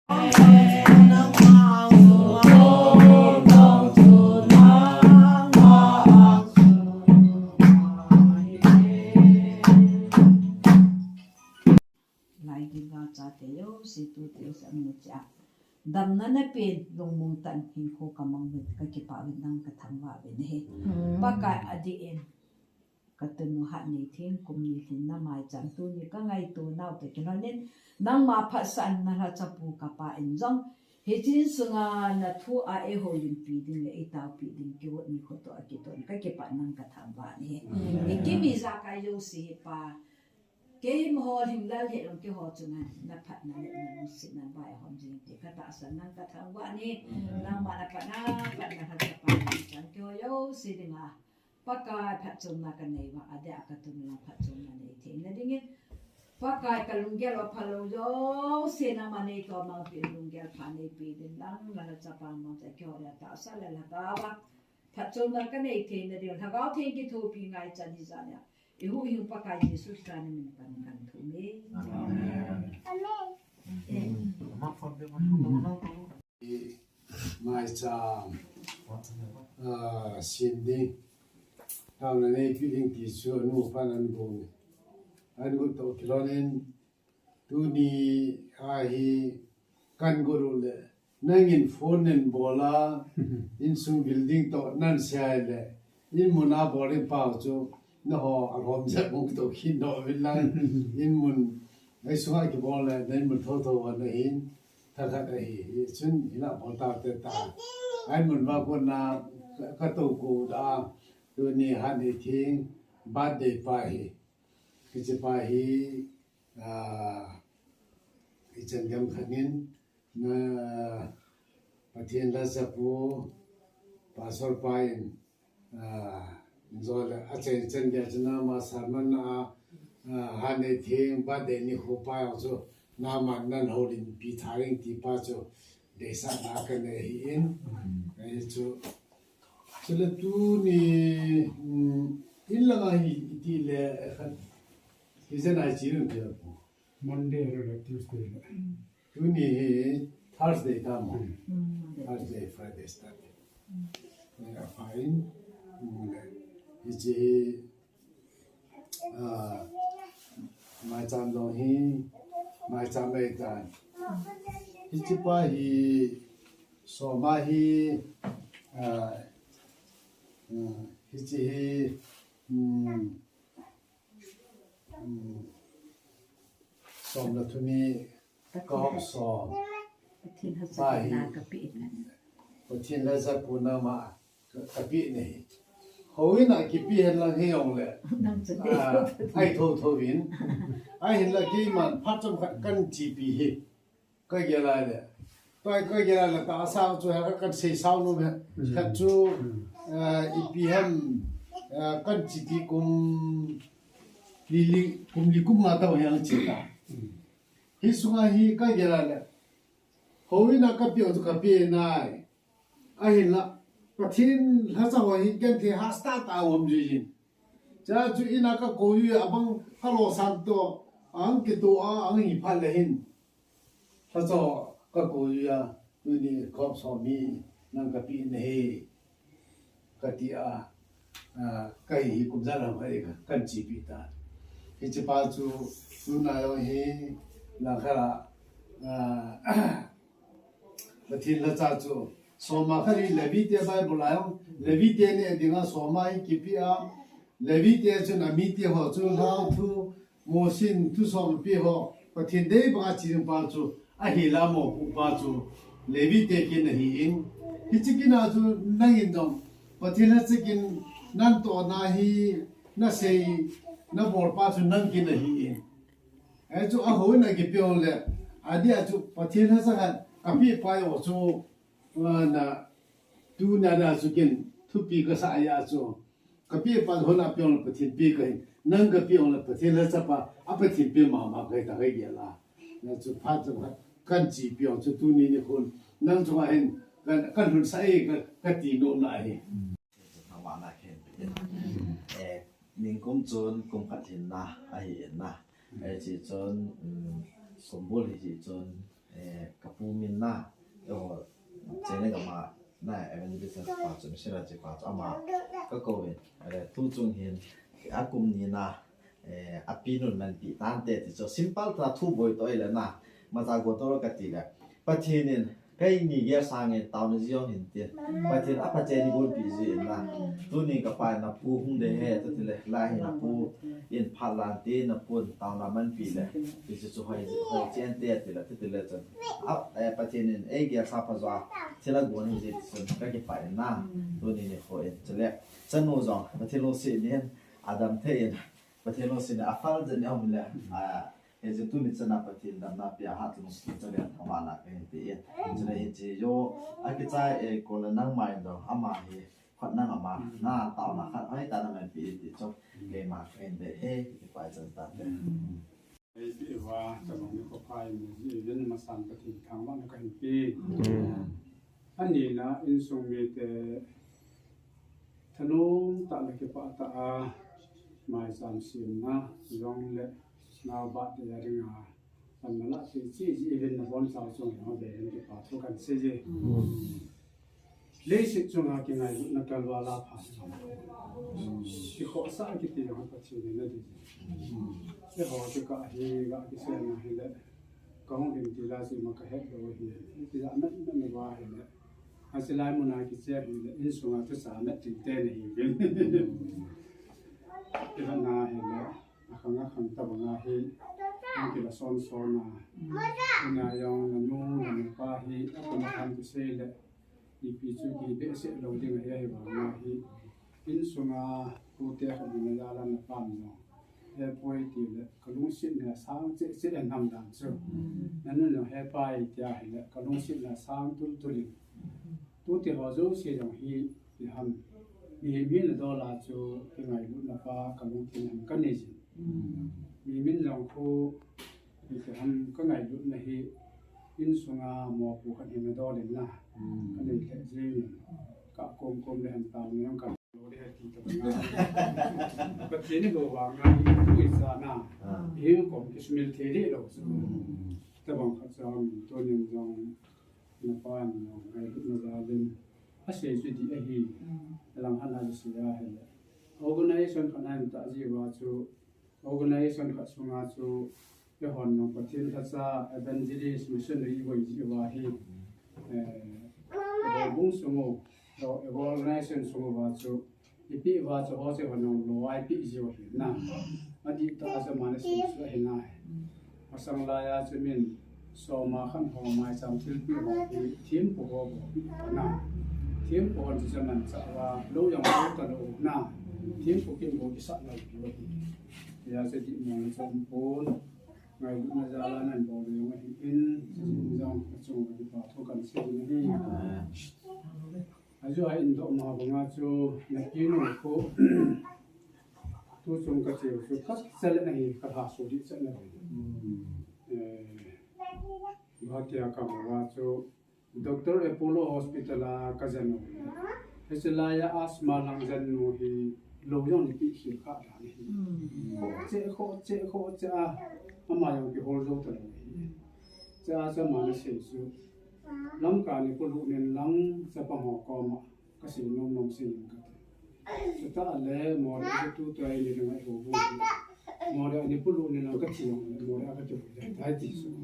đầm nó pin lồng mông tận hình khô cầm mông mình cái kịp bảo mình đang cái thằng vợ bên này ba cái ở đi em cái tuần hạn này thêm cùng như thế năm mai chẳng tu như cái ngày tu nào để cho nó nên năng mà phát sản là chấp bu cả ba em giống hết chính sự là thu ai hồi linh pi đình ấy tao pi đình kêu ni khổ to cái tuần cái kịp bảo năng cái thằng vợ này cái visa cái yêu sĩ pa cái mà họ hình ra hiện làm cái họ chừng này là phát là nó xin là bài họ gì thì cái tạ sản năng cái thằng vợ này là mà là phát là thật là chẳng kêu yêu sĩ đình bác cái phát chừng là cái này và ở đây cái tuần là phát chừng là này thì là đi nghe bác cái lùng gel và phát lùng yêu sĩ là mà này có mang tiền lùng gel phát này bị đến đang là chấp bằng mà sẽ kêu là tạ sản là cái bác phát chừng là cái này thì là điều thằng áo thì cái thu phí ngay chân đi ra nè ihu ihu pakai Jesus kan min kan thumi mai cha xin đi tao là này quyết định kỹ sư nu pan anh go to kilonen tu ni hi kan guru le nangin phone nen bola in sung building to nan sai le in muna boring pau chu nó họ làm rất mong tổ khi nội với lại in muốn cái số hai cái bò này nên muốn thâu thâu vào này in thật thật này xin là bọn tao tự ta anh muốn vào con là cái tổ cụ đã từ này hạn này thiên bắt để phải cái chế phải cái chân gam khăn in na patien la sapu pasor pain rồi là trên trên địa chân mà sản xuất hàng này thì bắt để ni hộp bao cho nam anh nên hồ linh bị thái linh thì bao cho để sản xuất cái này in cái cho là tu ni in là cái thì là cái gì này chỉ là được Monday rồi Tuesday tu ni Thursday tam Thursday Friday Saturday fine 이제 마찬가지 마찬가지다 이제 바히 소마히 이제 somlatuni kopso bahi patin laza punama kapi nei hoi na ki pi hen lang he yong le ai tho tho win ai hen la ki man phat chom kan chi pi he ka ge la le toi ka ge la ta sa chu ha kan se sa nu me ka chu i pi hem kan chi pi kum ma ta yang chi ta hi sunga hi ka ge la le hoi na ka pi o ka pi nai ai hen la Patin hasa wahi kan the hasta ta wam jin cha chu ina ka ko yu abang halo san to ang ke to ang hi phal le hin hasa ka ko yu ya ni khop so mi nang ka pi ne he ka ti a kai hi kum za la hai ka kan chi pi ta hi che pa chu nu na yo hi la khala patin la cha chu Soma khari levite bai bulayo levite ne dinga soma hi kipia levite chun amite ho chun ha thu mosin tu som pi ho pathin dei ba chi pa chu a hi la mo pu pa chu levite ke nahi in hichikina chu nangin dom pathin ha chikin nan to na hi na sei na bor pa chu nang ki nahi in ai chu a ho na ki pyo le adia chu pathin ha sa kan api pa yo chu na tu na na sukin tu pi ka sa ya so ka pi pa ho na pyo pa thin pi ka nang ka pi on pa thin la sa pa a pa thin pi ma ma ka ta ga ya la na chu pha chu kan chi pi on chu tu ni ni khun nang chu hen kan hun sai ka ti no na hi thằng bạn này khen mình cũng chọn cũng phát hiện na ai hiện na chỉ chọn sum bul thì chọn กับผู้มินน่าเดี๋ยวเจนี่กับมาน่าevangelist ป่าจะไม่ใช่อะไรจะป่าจะเอามาก็โกเวนอะไรทุกจงเห็นอากุมนี่นะอาปีนุ่นมันปีตันเตติจะ simple ถ้าทุบบ่อยตัวเองนะมาจากกัวตัวกันทีละประเทศนี้ก็ยิ่งเยอะสังเกตตาวนี้จะเห็นเตียประเทศอาปัจจัยนี่บนปีจีนนะตัวนี้ก็ไปนับปูหุ่นเดเหตัวที่เลยลายนับปูอินพัลลันตีนับปูตาวน้ำมันปีเลยปีจะช่วยเจนเตียที่ละที่เลยจนประเทศนี้เกี่ยวกับภาษาที่ละกวนที่จะก็เก็บไปนะตัวนี้เนี่ยเขาจะเรียกฉันโน้ตประเทศโลกสิ่งนี้อาดัมเทียนประเทศโลกสิ่งนี้อัฟฟัลจะเนี่ยเอาไปเลยเอเจตุนิชนะประเทศดำน้ำพิอาหัดลงสุดจะเรียนประมาณนั้นเองที่จะได้เห็นจีโยอากิจายคนละนั่งไม่ดอกอามาเฮคนนั่งอามาหน้าตาหน้าขัดให้ตาหน้ามันปีที่จบเกมาเห็นเดเฮที่ไปจนตัดเลย ไอ้ที่ว่าจะลงในข้อความมีเรื่องมาสั่งปฏิทางว่าในการปีอันนี้นะอินทรงมีแต่ธนูตะเลกปะตะหมายสามสิบนะยองเละนาบัดเดียริงาอันนั้นละที่อีเวนต์บนสาวทรงเขาเดินที่ป่าทุกันเสียเลสิจงหากินไงนักการวาลาผ่านที่เขาสร้างกิจของประเทศนี้นั่นเองที่เขาจะกะเฮกะกิเซนนะเฮเลก็ห้องเรียนที่ลาสิมาก็เฮ็ดโดยเฮที่จะนั่นไม่ว่าเฮเลอาศัยลายมุนากิเซเฮเลอินสุงาทุสานัดติเตนเฮเวนที่นั่นนาเฮเลข้างข้างตะบังอาเฮที่ละซ้อนนาที่นายองนันนูนันป้าเฮก็มาทำกิเซเลอีพีจุกีเบสเราดิ้งเฮบางนาเฮอินสุงาผู้เตะขันในยาลันปั้นเนาะเฮปอยตีเลยกลุงสิเนี่ยสร้างเจ๊เอ็นทำดันซึ่งนั่นเนาะเฮปายตีเฮเลยกลุงสิเนี่ยสร้างตุลิตัวที่เขาจะเสียอย่างฮีที่ทำมีมินดอลลาร์จูยังไงรู้นะป้ากลุงที่ทำกันนี่สิมีมินลองคู่ที่ทำก็ไงรู้นะฮีอินสุงาหมอผู้กันเห็นดอลเลยนะก็เลยแค่เรื่องกับกลมเลยหันตามเนี่ยกันโลได้ที่ตะวันก็เจนี่ก็ว่างานผู้อิสระนะเฮียก็อิสมิลเทเรเราซึ่งตะวันขัดซ้อมตัวนึงจงนับปานน้องไอ้ลูกน้าเล่นอาศัยสุดที่ไอ้ฮีหลังหันหน้าจะเสียเห็นเลย organization ขนาดตัดจีว่าจู organization ขัดสงาจูเพื่อหอนน้องประเทศทัศน์ evangelist missionary ว่าจีว่าฮีบุ้งสงบเรา organization สงบว่าจูอีพีว่าจูเขาจะหอนน้องโลไอพีจีว่าฮีนะอดีตอาจจะมาในสิ่งที่เห็นได้ภาษาลายจะมีสมาขันของไม้จำที่ปีว่าทีมผู้บอกนะทีมผู้จะมันจะว่ารู้อย่างรู้ตลอดนะทีมผู้กินผู้ที่สักหน่อยว่าฮีอยากจะติดมันจำปูนไงลูกนาจารานั่นบอกเลยว่าอินจังจงที่ป่าทุกันเสียนี่อาจจะอินโดมาบังอาจูนักกินผู้ตัวจงกระเจียวสุดก็เสร็จนี่กระทาสุดที่เสร็จนี่บางทีอาการว่าจูด็อกเตอร์เอโพโลฮอสพิทอลก็จะนู่นเอสลายอาสมาลังจะนู่นที่โลยองนี่ปีขี้ขาดนี่โคเจ้าอามายังที่โฮลโลตลอดเจ้าจะมาในเสียสุดลำการนี่พลุเนี่ยลำจะปังหอกอมาก็สิ่งนมสิ่งกันสุดท้ายแล้วมอดจะตู้ตัวเองนี่ไม่รู้มอดอันนี้พลุเนี่ยเราก็เที่ยวมอดก็จะได้ที่สุด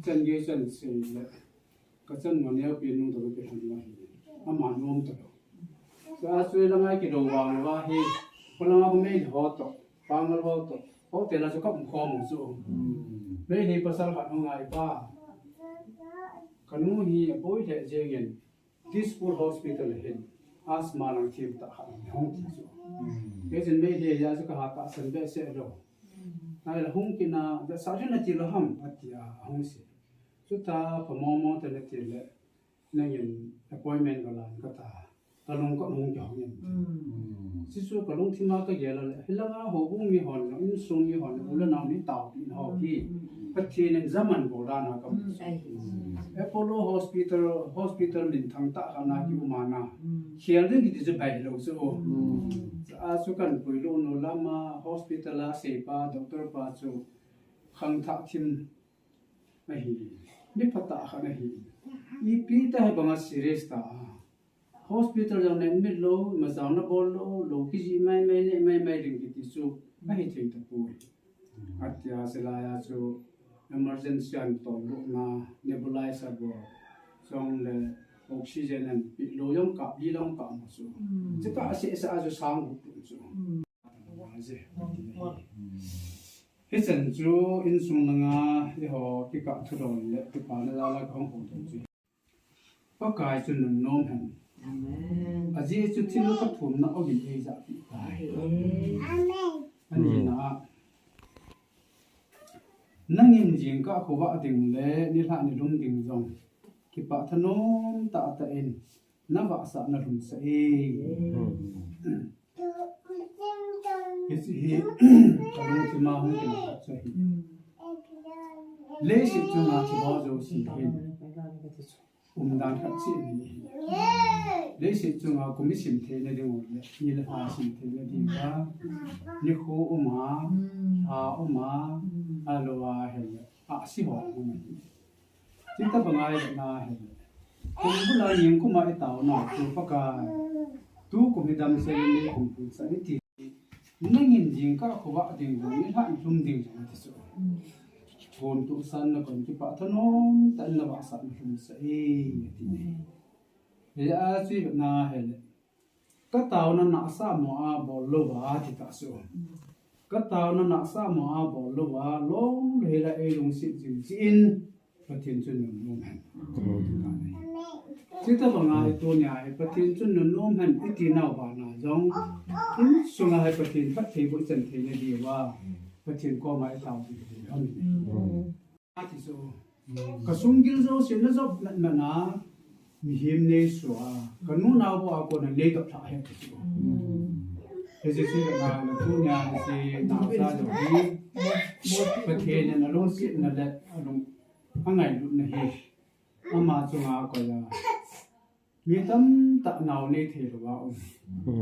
จันเกจันเสียเลยก็จันมันเนี่ยเป็นนุ่งตัวเป็นหันว่าอามานุ่มตลอดจะอาศัยละไงกิโลวางว่าเฮ้คนละก็ไม่หอต่อฟังแล้วหอต่อเพราะแต่ละจะก็มุ่งคอมุ่งสู้ไม่เห็นภาษาขัดง่ายป้าขนุนฮีบ่อยแต่เจงิน this poor hospital เห็นอาสมาลังทีมตะขันห้องที่สุดเกจินไม่เดียจะก็หาตาสันเบสเสร็จแล้วนั่นแหละห้องกินนะแต่สาวที่นั่นจีละห้องปัตยาห้องเสียสุดท้ายพอมองแต่ละทีเลยนั่งยิน appointment ก็ลานก็ตาตะลงก็ลงจ่องยินสิสุก็ลงที่มาก็เยอะแล้วเฮลังอาหัวมีหอนอินซุงมีหอนอุลนาวนี่ตาวที่หอที่ปัจจุบันzamanโบราณนะครับ Apollo Hospital ลินทางตะขนาดที่อุมานะเขียนเรื่องที่จะไปเราสู้อาสุกันปุยโลโนลามา Hospital เสพาด็อกเตอร์ปาจูขังทักทิมไม่เห็น ni phata khana hi EP ta hai banga serious ta hospital jang nen mit lo ma jang na bol lo ki ji mai ring ki ti chu a hi thei ta pu atya sela ya chu emergency an to lo na nebulizer bo song le oxygen and lo yong ka li long ka ma chu chika se sa ju sang bu chu he chen chu in sung nga hi ho ki ka thu ron le ki pa na la khong ho chu pa kai chu nun nom han Amen. aji chu thil ka thum na ogin ei za pi ani na nangin jing ka ko wa ding le ni la ni lum ding jong ki pa thanom ta ta en na wa sa na lum sa e hi kalung ti ma hung ti na cha hi le shi chu na ti ba jo si hin dan khat chi ni le shi chu nga ko mi sim the ne de wo le ni la ha sim the ne di ba ni kho uma a uma a lo wa he a si ho ma chi ta ba ngai na he ko bu la yin ko ma e ta na tu pa ka tu ko mi dam se ni ko pu sa ni ti nangin jing ka ko wa ding bo ni ha lum ding ma ti so kon tu san na kon ki pa thanom tan na wa sa lum sa e ti ne ya chi na he le ka taw na sa mo a bo lo wa ti ta so ka taw na sa mo a bo lo wa long le la e lung si jing in pathin chun nom han chi ta ba nga e to nya e pathin chun nom han e ti na ba na jong in sunga hai pathin phat thei bo chen thei ne di wa pathin ko mai taw ti ti am a ti so ka sung gil zo sin na zo na na mi him ne so a ka nu na bo a ko na le to tha he ti so he je se na na tu nya se na sa jo bi pathin na lo si na le along angai lu na he ama chunga ko ya mi tam ta naw ne the lo wa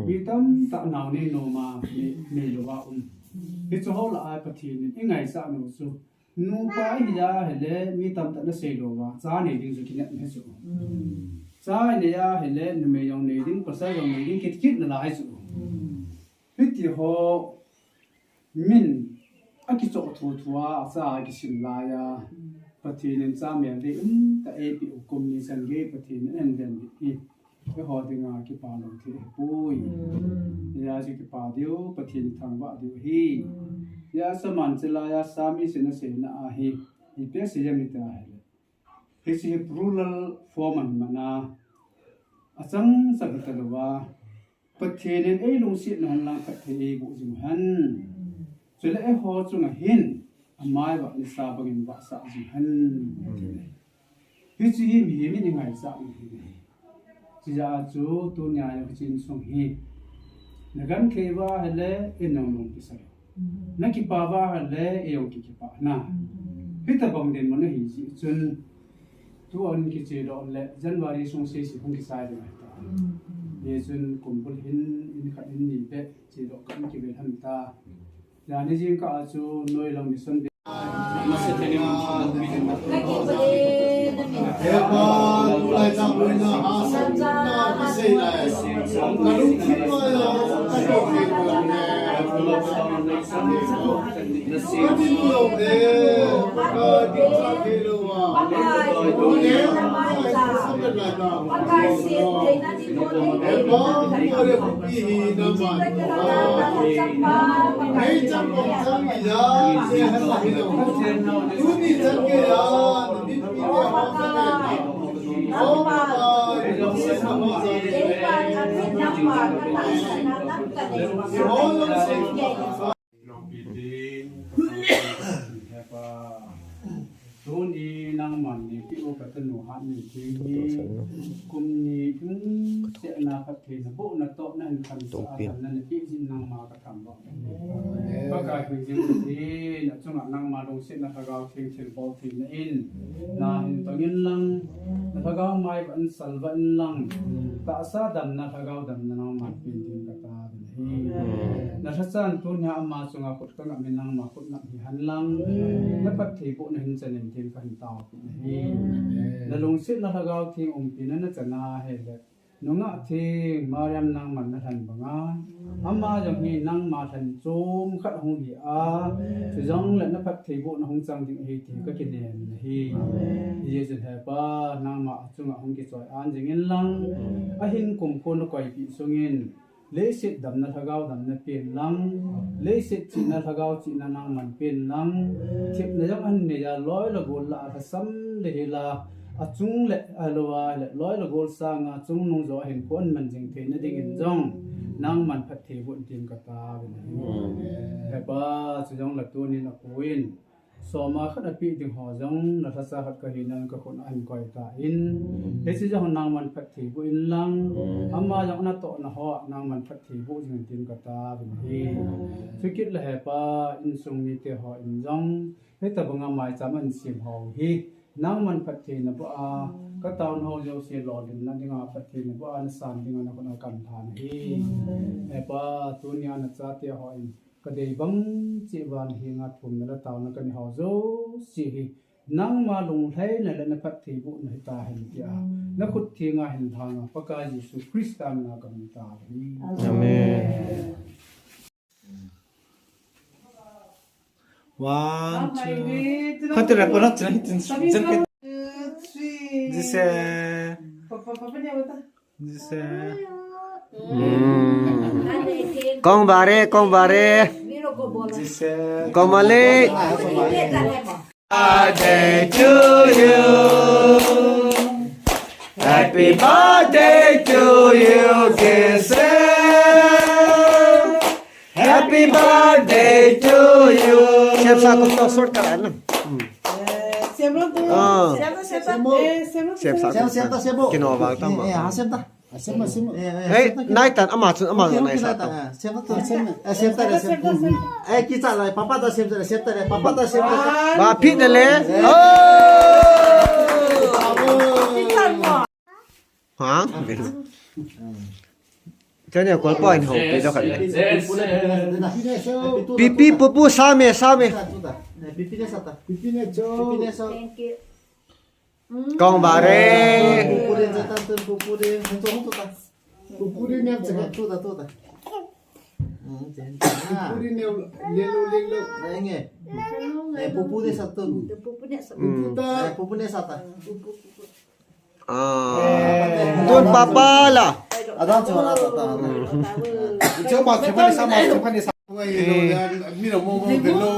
mi tam ta naw ne no ma me lo wa he cho ho la a pathin ni ngai sa no su nu pa hi ya hele mi tam ta na se lo wa cha ne ding su ki ne me su cha ne ya hele nu me yong ne ding pa sa yong ne ding kit kit na la ai su he ti ho min a ki cho thu thua sa ki sim la ya pathin en cha me de ta e pi kum ni san ge pathin en den ni ke ho ding a ki pa lo thi pui ya ji ki pa dio pathin thang ba dio hi ya saman chela ya sami sina se na a hi I pe se ya mi ta hai he si plural form an mana achang sa ta lo wa pathin en e lung si na lang ka the bu jing han chela e ho chung a hin amai ba ni sa bangin ba sa jing han he chi hi mi mi ni ngai sa ni chi ya chu tu nya ya chin song hi nagan ke wa hele inong nong ki sa na ki pa wa hele e yong ki pa na hita bang den mon hi ji chun tu on ki che do le January song se si hong ki sai de ta ye chun kumbul hin in kha in ni pe che do kam ki be han ta ya ni jing ka chu noi long ni son de ma se te ni mo mi de ma he pa lai chang lu na ha sa na bi se lai ka lu ki ma ya ka do ki ma ne na si ti lo de ka di tra ki lo wa do ne ma sa me la ta he pa mo re ku pi hi na ma hey chang ko chang ya se ha la ki lo tu ni chang ke ya ni pi ya ha sa ne oh ma lo se ha ma sa Tuni nang man ni pi o katan no ha ni ti kum ni se na khat the na bo na to na kan sa kan na pi jin nang ma ka kam ba ba ka pi jin ti na chung nang ma dong se na ka ga thing thil bo thi na in na in to yin lang na ka ga mai ban sal ban lang ta sa dam na ka ga dam na ma pi tin ka ta hi na tha chan tu nya ama chunga khut ka ngam nang ma khut ngam hi han lang na pat thei bo na hin chanin tin kan taw hi na lung sit na thagaw thing pin na chana he le nunga thing mariam nang man na than banga ama jong hi nang ma than chum khat hong hi a chu jong le na pat thei bo na hong chang ding hi ti ka kin nen hi yesu he pa nang ma chunga hong ki choi an jing in lang a hin kum ko na koi pi sungin le sit dam na thagaw dam na pen lang le sit chi na thagaw chi na nang man pen lang thip na jong an ne ya loi la gol la tha sam le la a chung le alowa le loi la gol sa nga chung nung zo hen kon man jing the na ding in jong nang man phat the bu tim ka ta he pa chu jong la tu ni na kuin so ma khat a pi ding ho jong na tha sa khat ka hi nan ka khon an koi ta in he chi jong nang man phat the bu in lang amma jong na to na ho nang man phat the bu jing tim ka ta hi fikit la he pa in sung ni te ho in jong he ta banga mai cham an sim ho hi nang man phat the na ba ka taun ho jo se lo din na dinga phat the na ba an san dinga na ko na kan than hi he pa tu nya na cha te ho in ka dei bang chi wan hi nga thum na la taw na kan ho zo si hi nang ma lung thai na la na phat thi bu na ta hin ya na khut thi nga hin thang pa ka yesu kristan na kan ta hi amen 1 2 Kau nak pernah cerita cerita Jise Jise Kong bare Jise Kong Malik Birthday to you Happy birthday to you Jise Happy birthday to you Siap sa aku to sort ka ano Siap sa Kinova tama naitan ama nai sa to kita lai papa ta siap ba phi de le ha cho nên có point hậu bị đó cái pipi pupu same pipi ne sata pipi ne cho con bà re pupure jatan tu pupure to to ta pupure ne jaga to ta pupure ne lelo nge pupure satu pupune sata tuan papa lah ada cuma ta coba coba ni sama mi lo mo belo